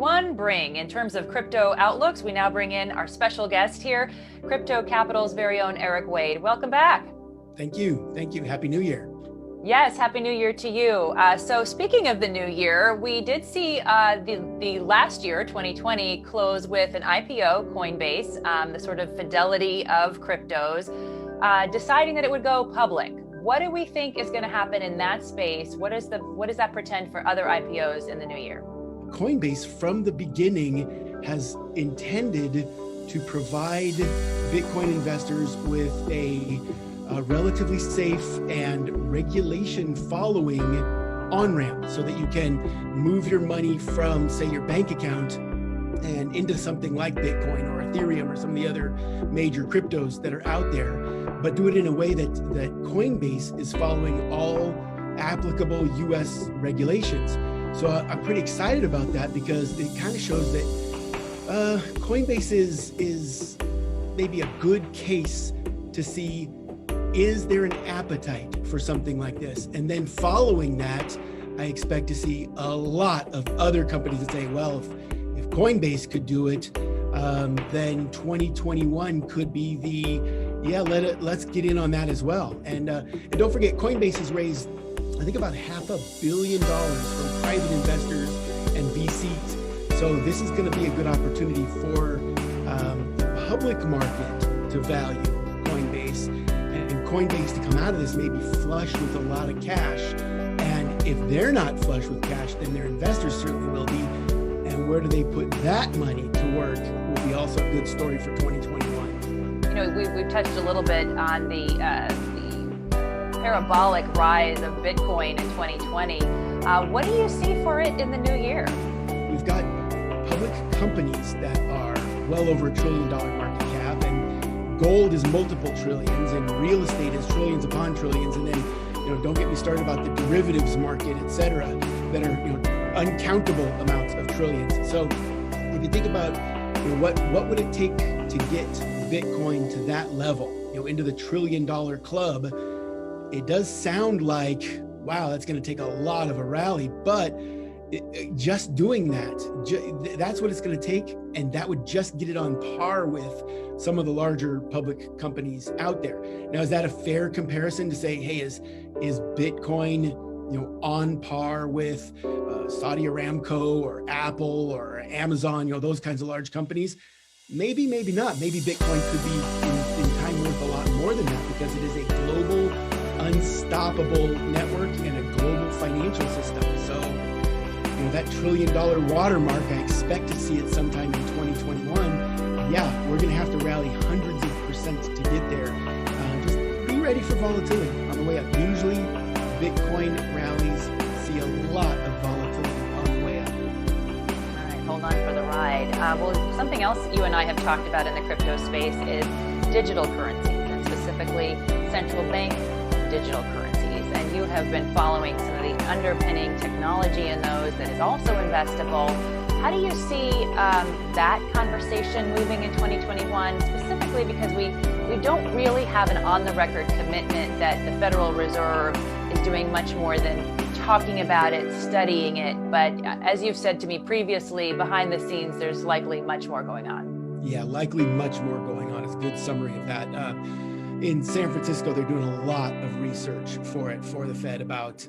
2021 bring in terms of crypto outlooks? We now bring in our special guest here, Crypto Capital's very own Eric Wade. Welcome back. Thank you. Thank you. Happy New Year. Yes, Happy New Year to you. So speaking of the new year, we did see the last year, 2020, close with an IPO, Coinbase, the sort of fidelity of cryptos, deciding that it would go public. What do we think is going to happen in that space? What does that portend for other IPOs in the new year? Coinbase, from the beginning, has intended to provide Bitcoin investors with a relatively safe and regulation following on-ramp so that you can move your money from, say, your bank account and into something like Bitcoin or Ethereum or some of the other major cryptos that are out there, but do it in a way that Coinbase is following all applicable US regulations. So I'm pretty excited about that because it kind of shows that Coinbase is maybe a good case to see, is there an appetite for something like this? And then following that, I expect to see a lot of other companies that say, well, if Coinbase could do it, then 2021 could be let's get in on that as well. And don't forget, Coinbase has raised, I think, about $500 million from private investors and VCs. So this is going to be a good opportunity for the public market to value Coinbase, and Coinbase to come out of this maybe flush with a lot of cash. And if they're not flush with cash, then their investors certainly will be. And where do they put that money to work will be also a good story for 2021. You know, we've touched a little bit on the parabolic rise of Bitcoin in 2020. What do you see for it in the new year? We've got public companies that are well over $1 trillion market cap, and gold is multiple trillions, and real estate is trillions upon trillions, and then don't get me started about the derivatives market, et cetera, that are uncountable amounts of trillions. So if you think about what would it take to get Bitcoin to that level, into the $1 trillion club, it does sound like, wow, that's going to take a lot of a rally, but just doing that, that's what it's going to take. And that would just get it on par with some of the larger public companies out there. Now, is that a fair comparison to say, hey, is Bitcoin, on par with Saudi Aramco or Apple or Amazon, those kinds of large companies? Maybe, maybe not. Maybe Bitcoin could be in time worth a lot more than that because it is a global, unstoppable network and a global financial system. So, that $1 trillion watermark, I expect to see it sometime in 2021. Yeah, we're going to have to rally hundreds of percent to get there. Just be ready for volatility on the way up. Usually, Bitcoin rallies see a lot of volatility on the way up. All right, hold on for the ride. Well, something else you and I have talked about in the crypto space is digital currencies, and specifically central bank digital currencies. And you have been following some of the underpinning technology in those that is also investable. How do you see that conversation moving in 2021, specifically because we don't really have an on-the-record commitment that the Federal Reserve is doing much more than talking about it, studying it. But as you've said to me previously, behind the scenes, there's likely much more going on. Yeah, likely much more going on. It's a good summary of that. In San Francisco, they're doing a lot of research for the Fed about,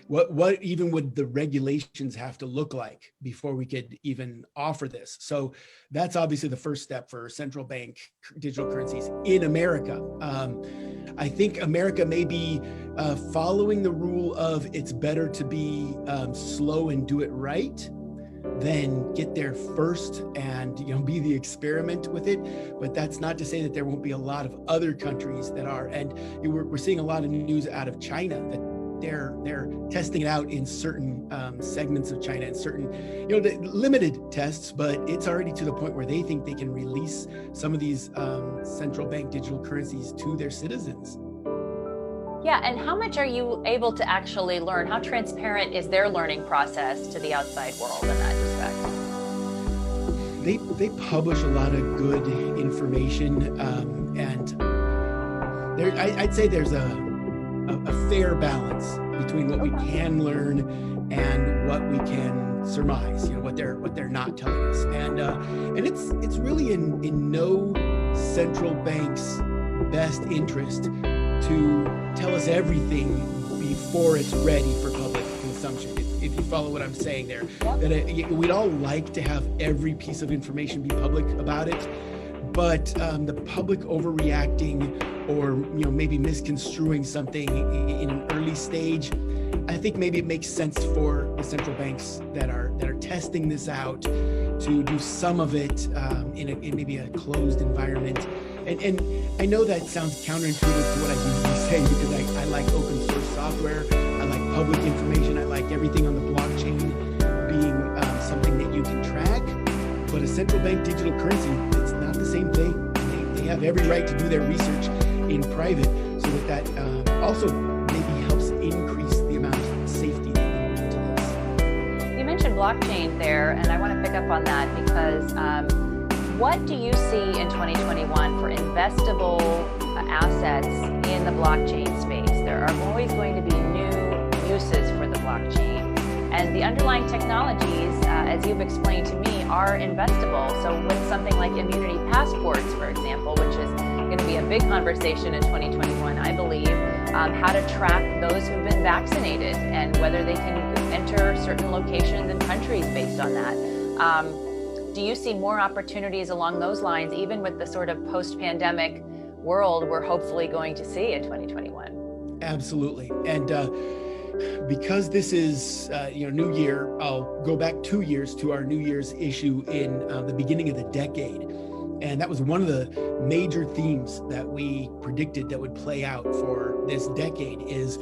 what even would the regulations have to look like before we could even offer this. So that's obviously the first step for central bank digital currencies in America. I think America may be following the rule of it's better to be slow and do it right than get there first and be the experiment with it. But that's not to say that there won't be a lot of other countries that are. And we're seeing a lot of news out of China that they're testing it out in certain segments of China and certain limited tests, but it's already to the point where they think they can release some of these central bank digital currencies to their citizens. Yeah, and how much are you able to actually learn? How transparent is their learning process to the outside world in that respect? They publish a lot of good information, and I'd say there's a fair balance between what we can learn and what we can surmise, what they're not telling us. And it's really in no central bank's best interest to tell us everything before it's ready for public consumption. If you follow what I'm saying there, that we'd all like to have every piece of information be public about it, but the public overreacting or maybe misconstruing something in an early stage, I think maybe it makes sense for the central banks that are testing this out to do some of it in maybe a closed environment. And I know that sounds counterintuitive to what I usually say, because I like open source software, I like public information, I like everything on the blockchain being something that you can track. But a central bank digital currency, it's not the same thing. They have every right to do their research in private, so that also maybe helps increase the amount of safety that they bring to this. You mentioned blockchain there, and I want to pick up on that because what do you see in 2021 for investable assets in the blockchain space? There are always going to be new uses for the blockchain. And the underlying technologies, as you've explained to me, are investable. So with something like immunity passports, for example, which is going to be a big conversation in 2021, I believe, how to track those who've been vaccinated and whether they can enter certain locations and countries based on that. Do you see more opportunities along those lines, even with the sort of post-pandemic world we're hopefully going to see in 2021? Absolutely. And because this is New Year, I'll go back 2 years to our New Year's issue in the beginning of the decade. And that was one of the major themes that we predicted that would play out for this decade is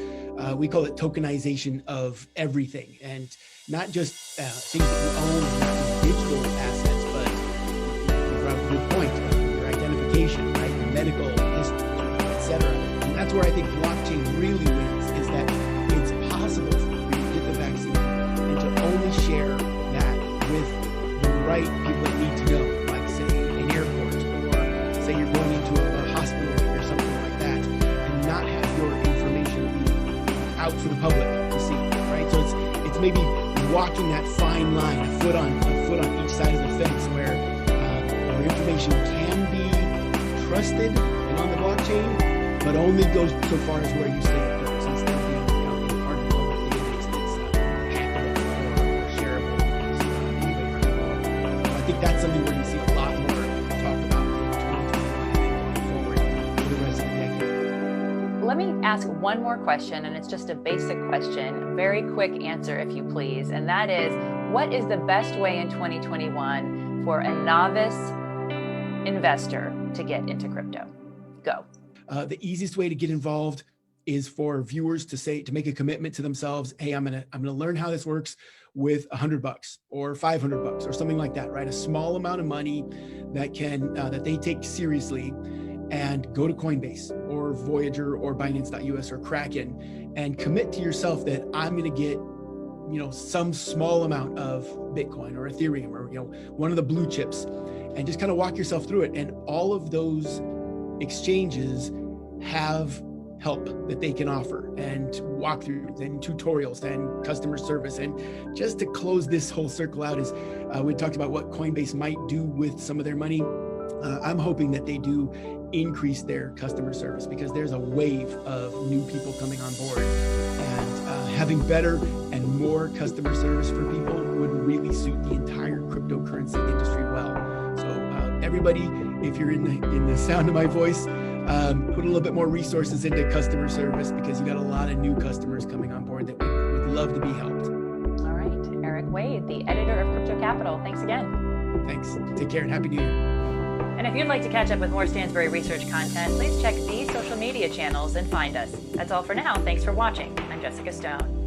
we call it tokenization of everything. And not just things that you own, not just digital assets, but you brought up a good point, your identification, right? Your medical history, etc. And that's where I think blockchain really wins, is that it's possible for you to get the vaccine and to only share that with the right people that need to know, like say an airport, or say you're going into a hospital or something like that, and not have your information be out for the public to see, right? So it's maybe walking that fine line, a foot on each side of the fence, where your information can be trusted and on the blockchain, but only goes so far as where you say it goes, instead of being part of the public database that's hackable or shareable. I think that's something we're going to see a lot more talk about in 2021 and going forward for the rest of the decade. Let me ask one more question, and it's just a basic question, very quick answer if you please, and that is, what is the best way in 2021 for a novice investor to get into crypto? Go. The easiest way to get involved is for viewers to make a commitment to themselves. Hey, I'm gonna learn how this works with $100 or $500 or something like that, right? A small amount of money that they take seriously, and go to Coinbase or Voyager or Binance.us or Kraken and commit to yourself that I'm going to get, some small amount of Bitcoin or Ethereum or, one of the blue chips, and just kind of walk yourself through it. And all of those exchanges have help that they can offer and walkthroughs and tutorials and customer service. And just to close this whole circle out, is we talked about what Coinbase might do with some of their money. I'm hoping that they do increase their customer service, because there's a wave of new people coming on board, and having better and more customer service for people would really suit the entire cryptocurrency industry well. So everybody, if you're in the sound of my voice, put a little bit more resources into customer service, because you got a lot of new customers coming on board that would love to be helped. All right, Eric Wade, the editor of Crypto Capital. Thanks again. Thanks. Take care and Happy New Year. And if you'd like to catch up with more Stansberry Research content, please check these social media channels and find us. That's all for now. Thanks for watching. I'm Jessica Stone.